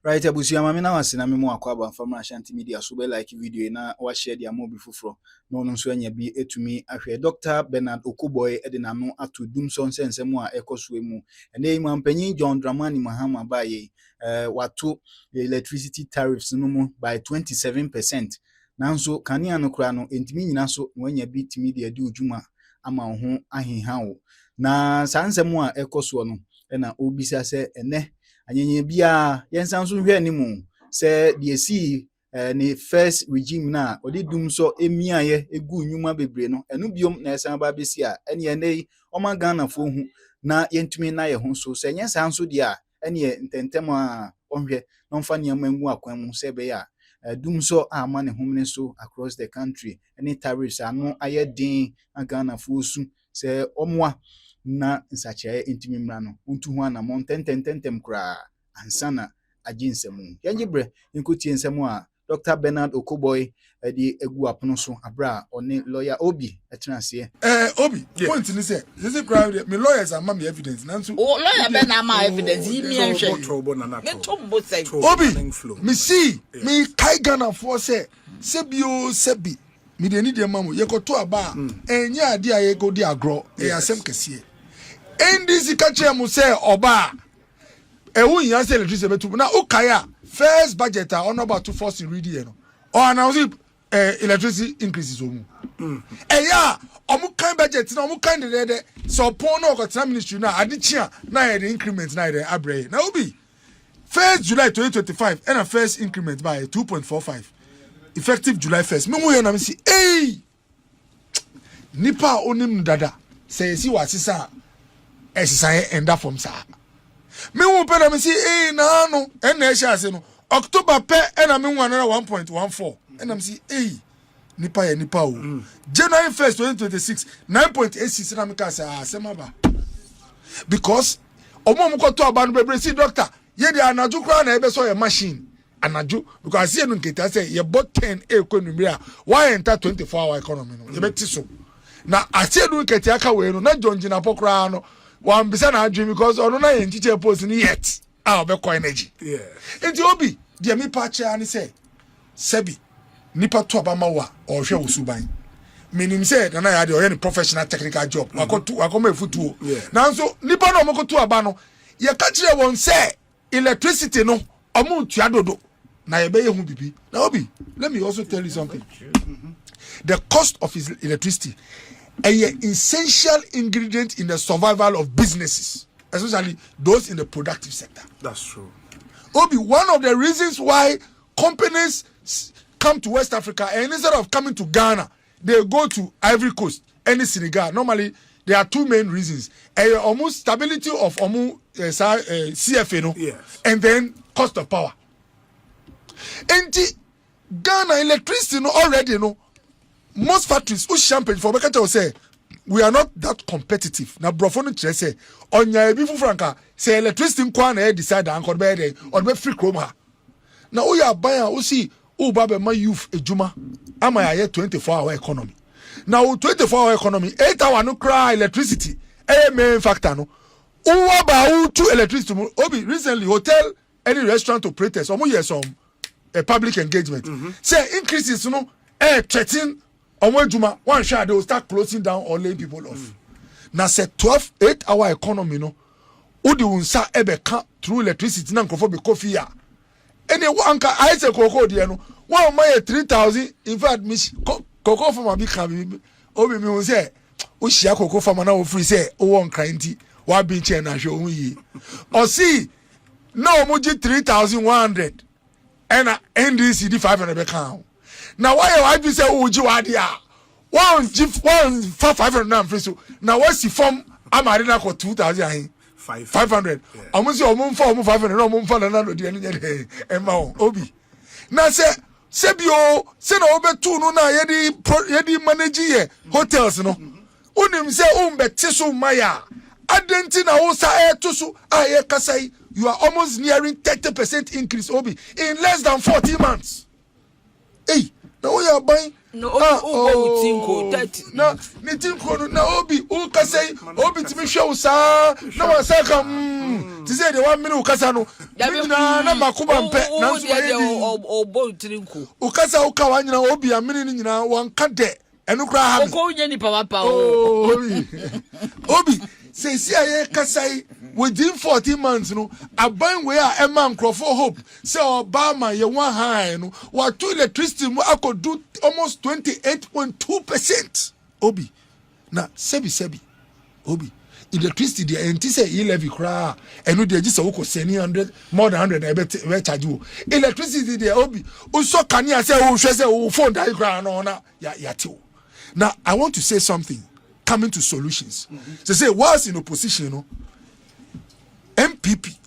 Right, abusia mame na wase na memo akwaba from Ashanti Media so be like video na wa share dia mo bi fufuro no no so anya bi etumi ahwe Dr. Bernard Boye e de na no ato Dumsor nsensem a ekoso emu ene im ampanyin John Dramani Mahama baye wato electricity tariffs no mu by 27%. Nanso kanea no kura no entimi nyina so wanya bi timi de adi ojuma ama ho aheha wo na sansem a ekoso no na obisa se ene anyenye bia yensan so hwe animu se de si ne first regime na odi Dumsor emiaye egu nyuma bebre no enu biom na esan ba besi a ene ene oma Ghana fo hu na yentumi na ye ho so se nyensan so de a ene ntentem a onhwe no mfa ne amangu akwan mu se be ya Dumsor ama ne homne so across the country any tariffs ano aye din Ghana fo su se omwa na nsache intimi mra no untu ho na montententem kra ansana aginsemu yangibre nkutie nsemu a Dr. Bernard Boye di egu apono so abra oni lawyer Obi etenase Obi point ni say this crowd me lawyers am me evidence nanso lawyer be na ma evidence yi mi enhwe me tombo say Obi me see me kai Ghana for say sebio sebi me de ni de mamu ye koto aba enya ade aye go di agro e asem kese NDC kache mu say oba ewu yan say electricity betu na ukaya first budget on about to force ready no or announce electricity increases omu eya omu kan budget na omu kan de so pon no ko ministry na adechia na the increment na the abre na obi 1st July 2025 and a first increment by 2.45 effective July 1st me mu na me see nipa onim dada say si wasisa esisa enda from sa me won pe na me see na no en na ehia ase no October pe na me won na 1.14 en na me see nipa ya nipa o January 1st 2026 9.86 na me ka say asema ba because omo ko to aba no bebre see doctor ye dey anaju kra na ebe so your machine anaju because see no nketa say ye bought 10 economy why enter 24-hour economy no ye beti so na ase no nketa aka we no na jonjina pokra no one bisa na dream because ono na yen chiche post ni yet be ko energy enti Obi de me pa cha ni say sebi nipa to aba ma wa o hwe wosuban meaning say na ya de o any professional technical job wakoma efutuo nanso nipa no mo to aba no ye ka kire won say electricity no omo tua dodo na ye be ye hu bibi na Obi let me also tell you something the cost of his electricity an essential ingredient in the survival of businesses, especially those in the productive sector. That's true. Obi, one of the reasons why companies come to West Africa and instead of coming to Ghana, they go to Ivory Coast, any Senegal. Normally, there are two main reasons: almost stability of CFA, yes, and then cost of power. And Ghana electricity, already, most factories who champagne for Bekata say we are not that competitive. Na brofo no kire say onya ebi franka say electricity nkwa na decide anko be dey or be free chrome ha. Na o ya ban o see o ba be ma youth ejuma ama ya 24-hour economy. Now 24-hour economy 8 hour no cry electricity main factor no. O ba o to electricity Obi recently hotel any restaurant operators omo yes some a public engagement say increases 13 Juma, one shot they will start closing down or laying people off. Now say 8-hour economy Udi unsa ebe can through electricity na nkofo be coffee ya. Any one ka I say cocoa dia no. One my 3,000 in fact miss cocoa farmer be can Obi me won say o shia cocoa farmer na o free say o won cranty wa be chair na show yi. O see no mo 3,100 and NDC 500 be can. Now why you say uji wadia? One 500 na free so. Now what's the form amarina ko 2,000 500. Almost your mum for 500 no mum for na no de any emma Obi. Now say bio say na obe tu no na yedi manage ye hotels no. Unim say umbeti so maya. Adenti na wo sa to so aye kasai you are almost nearing 30% increase Obi in less than 40 months. Hey, Now we are buying. No, tinko 30. No, ni tinko na obi o ka say obi ti me hwe sa na wa say ka ti say the 1 minute o kasa no na makuba mpe na so ayi o bo tinko o kasa o ka wa nyina obi amini ni nyina wan ka de enu kra ha ko nya ni papa obi say see aye kasai within 14 months no aban we a man crofo hope say Obama ye one high no what to electricity mo akodu almost 28.2%. Obi na sebi obi electricity the enti say e-levy kra enu de gisa wo ko 100 more than 100 e be charge wo electricity the obi uso kania say wo hwe say wo phone die kra no na ya ti. Now I want to say something coming to solutions. So say whilst in opposition, you know, MPP,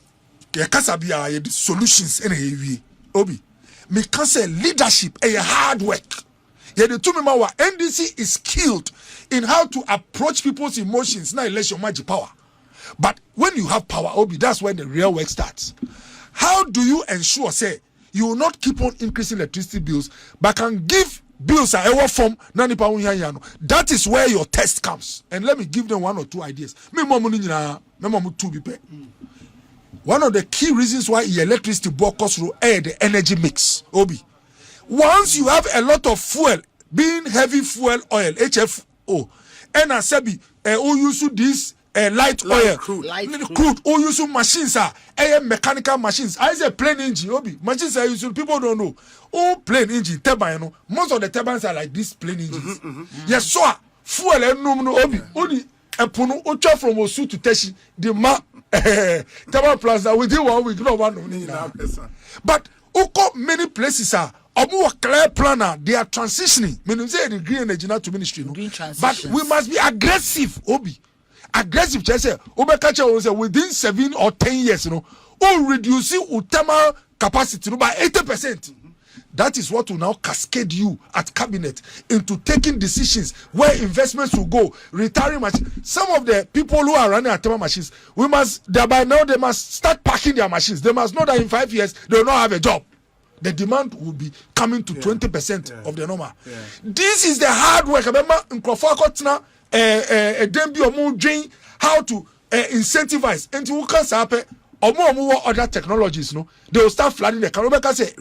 the solutions in a Obi, me can say leadership a hard work. Yeah, the two member NDC is skilled in how to approach people's emotions. Now election magic power, but when you have power, Obi, that's when the real work starts. How do you ensure say you will not keep on increasing electricity bills, but can give bills are ever from nani pa unyanyano? That is where your test comes. And let me give them 1 or 2 ideas. One of the key reasons why electricity board costs through the energy mix. Obi, once you have a lot of fuel, being heavy fuel oil, HFO, and I said, use this light oil, crude, or use machines are mechanical machines. I say plain engine, Obi. Machines are used, people don't know. Oh, plain engine, turbine, most of the turbines are like this plain engines. Yes, so fuel and no Obi. Only a puno ucha from Osu to Teshi, the turbine plaza within 1 week, no one. But Oko many places are more clear planner, they are transitioning. Meaning say the green energy not to ministry. But we must be aggressive, Obi. Aggressive, just say, within 7 or 10 years, you know, or reducing thermal capacity by 80%. That is what will now cascade you at cabinet into taking decisions where investments will go, retiring machines. Some of the people who are running thermal machines, they must start packing their machines. They must know that in 5 years they will not have a job. The demand will be coming to 20% of the normal. This is the hard work. Remember, in Krofakotna, how to incentivize and who can happen or more other technologies, no, they will start flooding the country. Say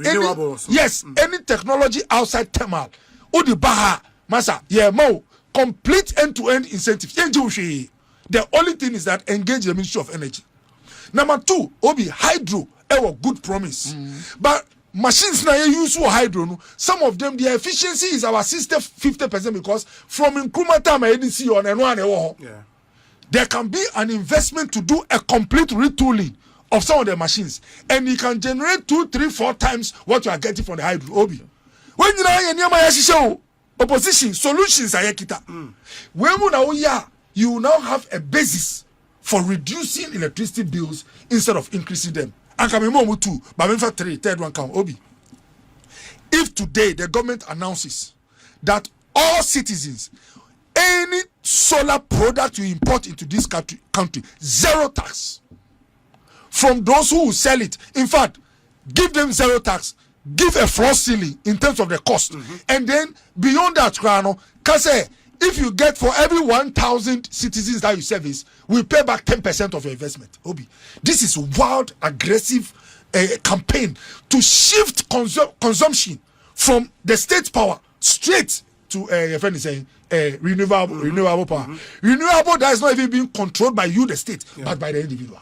any technology outside thermal, Udi Baha, Masa, more complete end-to-end incentives. The only thing is that engage the Ministry of Energy. Number 2, Obi hydro, good promise, but machines now use for hydro. No? Some of them, their efficiency is our 50% because from Nkrumah time I didn't see on and there can be an investment to do a complete retooling of some of the machines, and you can generate 2, 3, 4 times what you are getting from the hydro. Obi, when you know opposition solutions are kita. When you now have a basis for reducing electricity bills instead of increasing them. And come more too, but in fact, third one come Obi. If today the government announces that all citizens, any solar product you import into this country, 0 tax from those who will sell it. In fact, give them 0 tax, give a floor ceiling in terms of the cost, and then beyond that, Kase, if you get for every 1,000 citizens that you service, we pay back 10% of your investment. Obi, this is wild, aggressive campaign to shift consumption from the state power straight to renewable power. Renewable that is not even being controlled by you, the state, but by the individual.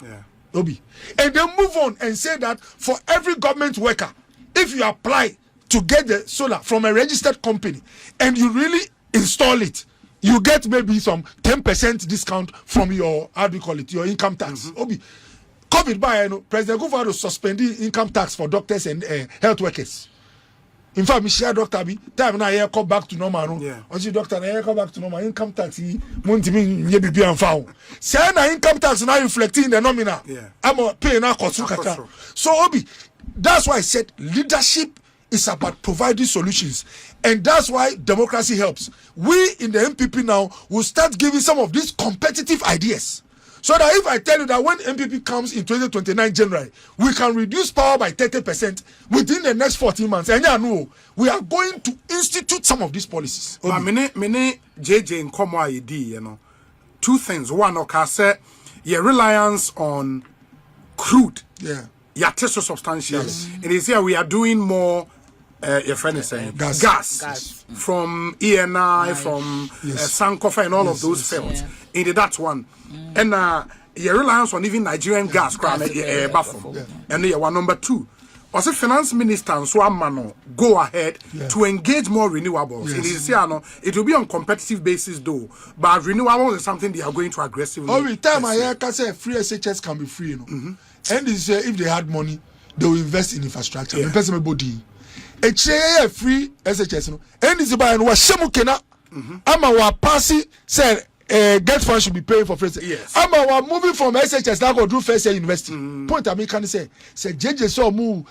Obi, and then move on and say that for every government worker, if you apply to get the solar from a registered company and you really install it, you get maybe some 10% discount from your, how do you call it, your income tax. Obi, COVID by President Guvaro suspending income tax for doctors and health workers. In fact, Michelle doctor be time now here come back to normal. Once doctor now here come back to normal, income tax won't mean ye be and found. Say na income tax now reflecting in the nominal. I'm paying now cost. So Obi, that's why I said leadership is about providing solutions, and that's why democracy helps. We in the MPP now will start giving some of these competitive ideas So that if I tell you that when MPP comes in 2029 January, we can reduce power by 30% within the next 14 months. And yeah, no, we are going to institute some of these policies. But many JJ in Komwa you know, two things. One, okay, say your reliance on crude. Yeah. Yeah, so substantial. Yes. It is here we are doing more. Your friend is saying gas. From ENI, from Sankofa, and all of those fields. And that's one. And your reliance on even Nigerian gas, and you are number two. Was the finance minister and so on go ahead to engage more renewables? It is here, it will be on competitive basis though, but renewables is something they are going to aggressively. Every time I hear can say free SHS can be free, you know. And this if they had money, they will invest in infrastructure. Yeah. A free SHS, no. And this by and was Shemukena. Ama wa passing said get fund should be paying for first. Yes. Ama wa moving from SHS now go do first year university. Point I mean can say JJ so move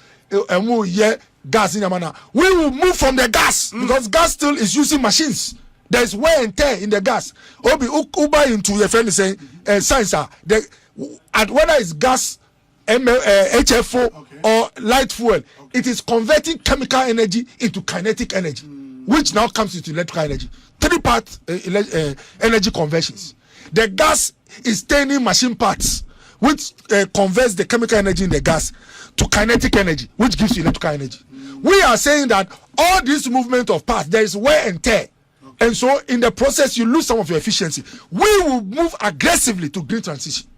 gas in Yamana. We will move from the gas because gas still is using machines. There is wear and tear in the gas. Obi Uber into your friend saying science the whether it's gas HFO or light fuel, it is converting chemical energy into kinetic energy, which now comes into electrical energy. 3-part energy conversions. The gas is turning machine parts, which converts the chemical energy in the gas to kinetic energy, which gives you electrical energy. We are saying that all this movement of parts, there is wear and tear. And so in the process, you lose some of your efficiency. We will move aggressively to green transition,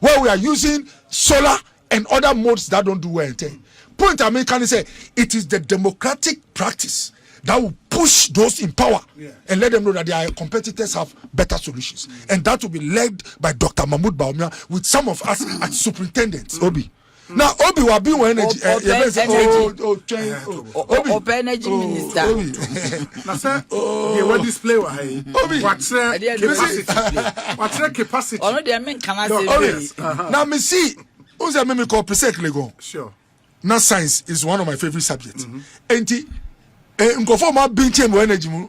where we are using solar and other modes that don't do wear and tear. Point I mean, can I say it is the democratic practice that will push those in power and let them know that their competitors have better solutions. And that will be led by Dr. Mahmoud Baumia with some of us as superintendents, Obi. Now, Obi will be one energy. Open energy minister. Now, sir, you will display Obi. What's capacity? What's capacity? Oh, no, they mean can I say? Now, me see, who's a meme called Precedent Lego? Sure. Now, science is one of my favorite subjects. And nkofo ma binche mo energy mu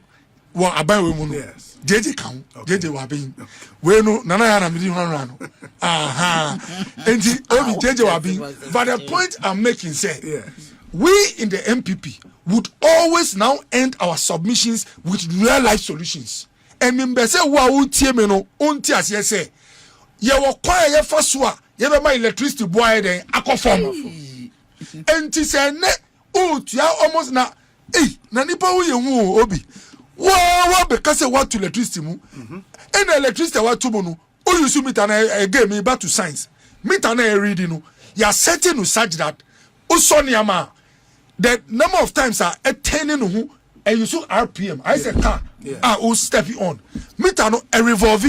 wo aban we mu no jeje kan jeje wa bin we no nana ya na midi hanu no enti obi jeje wa bin. But the point I'm making say we in the MPP would always now end our submissions with real life solutions. And member say wo utie me no unti ase say ye wo kwa ye fa so a ye be ma electricity boy den akofom enti say ne utia almost na na nipa wo ye hu Obi wa be kase what to electricity mu and electricity what to no o use meter na again me back to science meter na reading no you are setting to such that o so niama the number of times are attaining no and you so RPM I say car o step it on meter no a revolve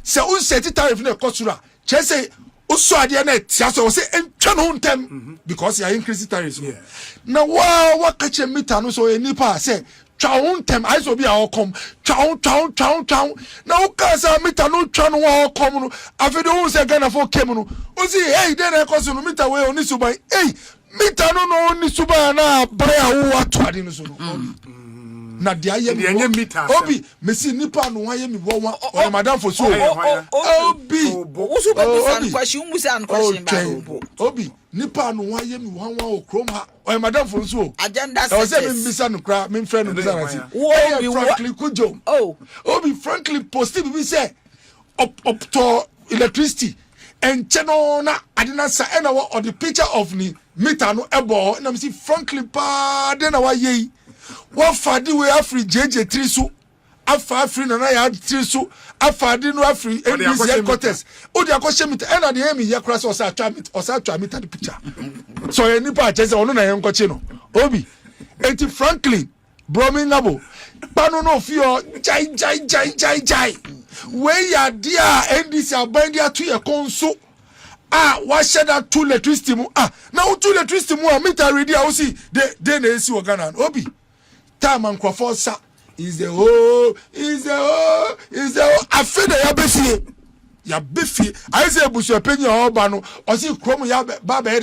say o set tariff na kosura che say so ade na tia so say entwa no ntem because you are increasing tariffs. Now what catch meter no so enipa say twa ntem I so be a come twa now ka meter no twa no come no afede won say Ghana for kem no o say hey den e koso no meter we oni suban hey meter no oni suban na bra wo atwade no so no na dia ye meter Obi me see nipa no wa ye me wo wa madam for so Obi usu ba san question mu san question ba Obi nipa no wa ye me wo wa o krom ha o madam for so agenda o say me bisa no kra me friend no bisa na si frankly kujo Obi frankly post bi say up to electricity and channel na adina sa na or the picture of ni meter no ebo na me see frankly pa de na wa ye what fadi we afri JJ 3 so afa afri na ya 3 so afadi no afri NBC headquarters o de akoshe meter e na de emi ye kra so o sa twa meter the picture so any pa che se onu na ye nkoche no Obi enti frankly bromingabo pano no fio jai we ya dia NBC abandi atu ye konso what shed that two electricity mu now two electricity mu meter ready I see they na esi Ghana Obi time and Crawford is the whole I feel the ya befi I say busu penny oba no o si krom ya ba de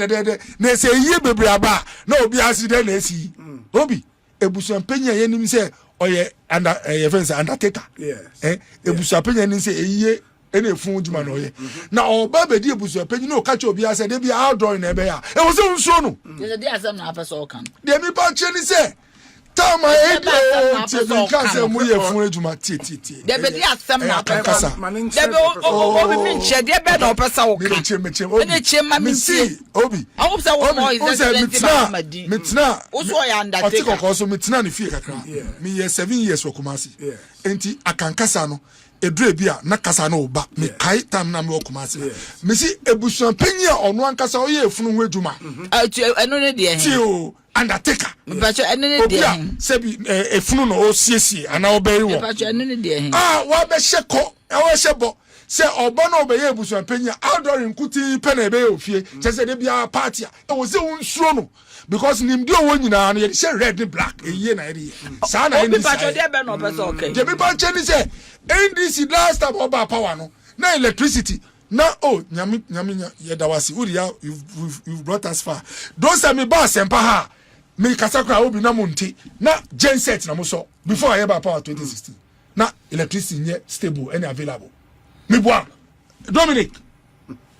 na say ye bebre aba na obi accident na esi Obi ebusu penny ye nim say oye under your friends undertaker ebusu penny nim say ye ene fun djuma no ye na oba bedi ebusu panyin no ka che obi ase de bi outdoor na ebe ya e wo se unsuo no They dey asem na person kan. de mi pa che ni se tama edo ti bi ka se mu ye fun ejuma tie. They be dey asem na person. Manin They be obi min che dey be na person wo kan. Ene che ma mi tie. Obi I hope so one more is mitna Oso ya ati undertake. kokko so mitna ne fie kakra me ye 7 years wo Kumasi enti akankasa no edure bia na kasa no ba me kai tam na me wo Kumasi me si ebusuan panyi a ono ankasa oye efunu ho adwuma Eno ne de ti o undertaker Bacho eno ne de se bi efunu no o siesie ana oberi wo Bacho eno ne de wa be hyeko e wo hyebo se oba no be ye ebusuan panyi outdoor nkuti pe na be ofie che se de bia party e wo se unsuo no because nimdi owo nyina no ye share red and black eye na eye sa na NDC Bacho dey be no person okay je me pa cheni se NDC last time oba power no na electricity na nyami ye dawasi uri ya you've brought us far those are me ba sempa ha me kasakra obi na monte na genset na mo so before I ever power 2016 na electricity nye stable and available me boa Dominic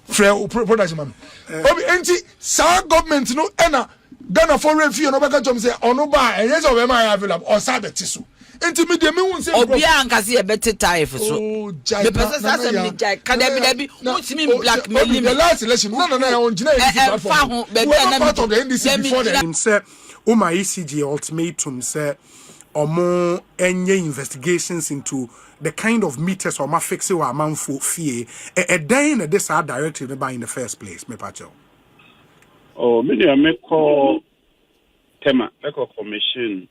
frère production man obi enti sa government no ena Ghana for review no baka jom say ono ba enye so be ma available or sabeti so enti me de me won say obi ankase e beti type so the person say me jai can there be untimi blackmail me the last election no on gina platform be na part of the NDC before that say my ECG ultimatum say omo enye investigations into the kind of meters or ma fixe or man for fear a day in this are directed by in the first place me pacho. Oh, media make call tema eco commission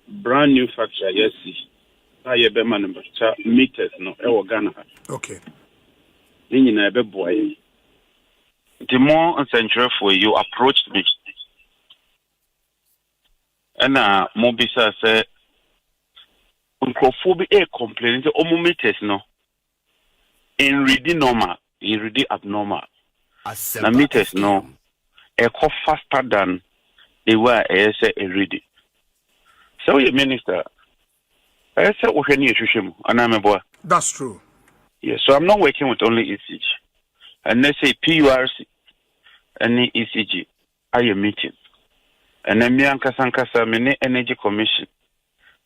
brand new factory yes I be man meters no e Ghana. Okay. Ni na be boy. The more central for you approached me. And mobisa say unkofo be complain say meters no in reading normal, in reading abnormal. Na meters no e go faster than they were say already. So your minister I say ohani ehwehwem anameboa. That's true. Yes, so I'm not working with only ECG. And they say PURC and ECG are a meeting. And then me ankasa me energy commission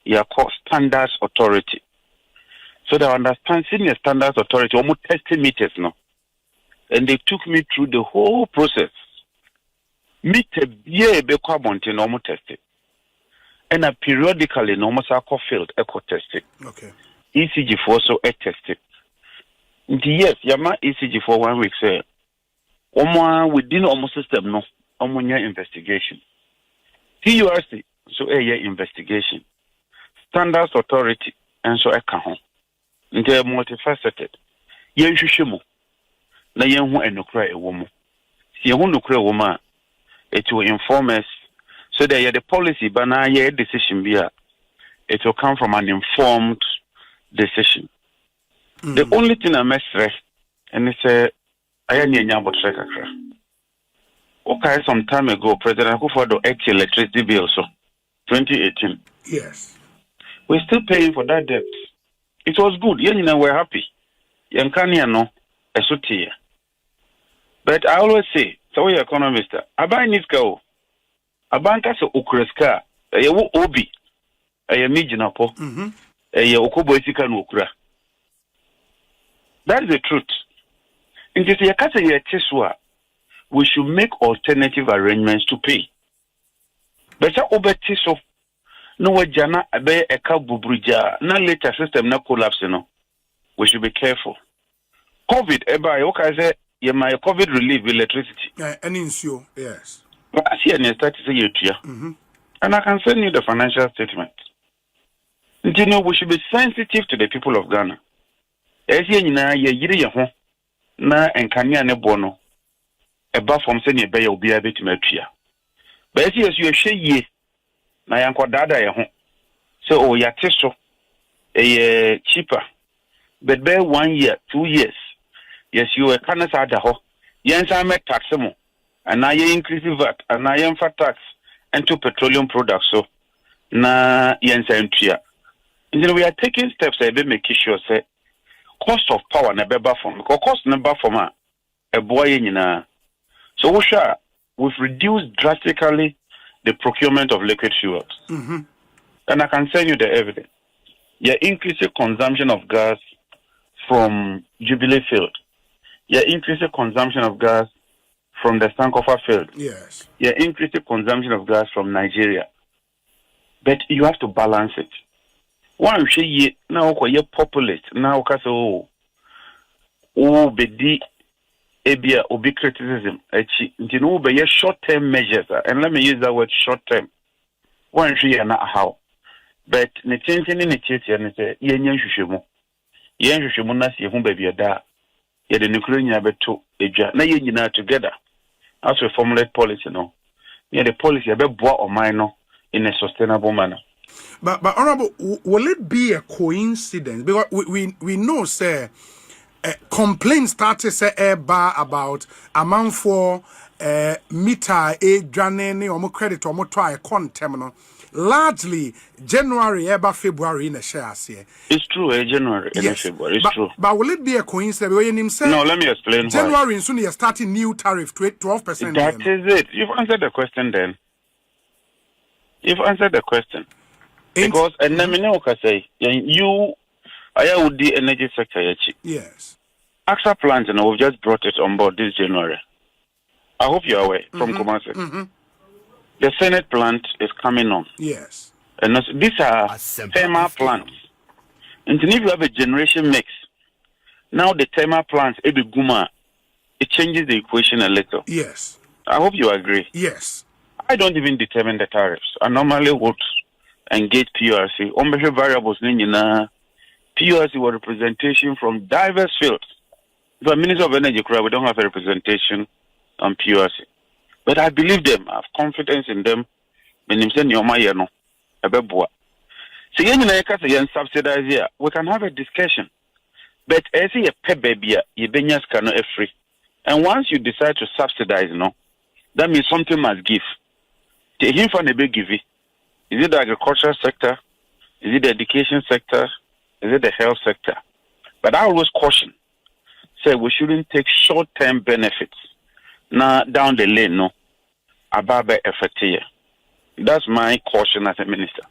ya called standards authority. So they understand senior standards authority almost 30 meters now. And they took me through the whole process. Meter be kwa monte normal testing. And periodically normal circle field echo testing. Okay. ECG for so testing. Yes, yama ECG for 1 week say within almost system no omunya investigation. PURC so investigation. Standards authority and so eka they are multifaceted. Yen hwehwemu na yen hu enokra ewo mu. Si yen hu nokra ewo ma it will inform us so that the policy but na decision bia it will come from an informed decision. The only thing I must stress and it's I am nyanya kakra. Okay, some time ago President Akufo-Addo ex electricity bill so 2018. Yes. We're still paying for that debt. It was good. We're happy. No, but I always say, so we economist, I buy Niska, a banker so Ukreska, a Obi, a Mijinapo, a Okoboisika Nukra. That is the truth. In this Yakasa, we should make alternative arrangements to pay. Better Obetiso. No jana abe eka bubruja na later system na collapse no. We should be careful. COVID eba yoka say ye my COVID relief electricity. Any issue, yes. But I see an start to say you and I can send you the financial statement. We should be sensitive to the people of Ghana. Esi nyina ye yire ye ho na enkania ne bono eba from say ne be ye obi abetumatua. But esi you hwe ye na yanko dada ye ho so yate so cheaper but be 1 year 2 years yes you a can say ada ho yensa me tax mo and na ye increase VAT and na ye mfa tax into petroleum products so na yensa ntua. We are taking steps to make sure say cost of power never from because cost never from a boy so we sure we've reduced drastically the procurement of liquid fuels. Mm-hmm. And I can send you the evidence. You increase the consumption of gas from Jubilee Field. You increase the consumption of gas from the Sankofa Field. Yes. You increase the consumption of gas from Nigeria. But you have to balance it. One she now you populate now because be ebia obi criticism you know be short term measures and let me use that word short term. One she na how but ne tintin ne chete ne say ye nya hwehwemu na se hu ba bia da ye de nukuru nya beto edwa na ye nyina together as we formulate policy no ye the policy be boa oman no in a sustainable manner. But Honorable, will it be a coincidence? Because we know, sir, complaints started say about amount for meter a journey or more credit or more try terminal. Largely January, February in a share here. It's true, January, yes. February. It's true. But will it be a coincidence? No, let me explain. January and soon you're starting new tariff 12%. That is it. You've answered the question then. You've answered the question. Because and let me know say you I would the energy sector. Yes. AXA plant and we've just brought it on board this January. I hope you're aware from Kumasi. Mm-hmm. The Senate plant is coming on. Yes. And these are thermal plants. And if you have a generation mix, now the thermal plants, it changes the equation a little. Yes. I hope you agree. Yes. I don't even determine the tariffs. I normally would engage PRC. On measure variables, PRC was representation from diverse fields. The Minister of Energy, we don't have a representation on PRC. But I believe them. I have confidence in them. When you say no, so you subsidize here. We can have a discussion. But as a pet baby, you cannot free. And once you decide to subsidize, that means something must give. Take him for a big give. Is it the agricultural sector? Is it the education sector? Is it the health sector? But I always caution. Say we shouldn't take short-term benefits. Now down the lane, above effect here. That's my caution as a minister.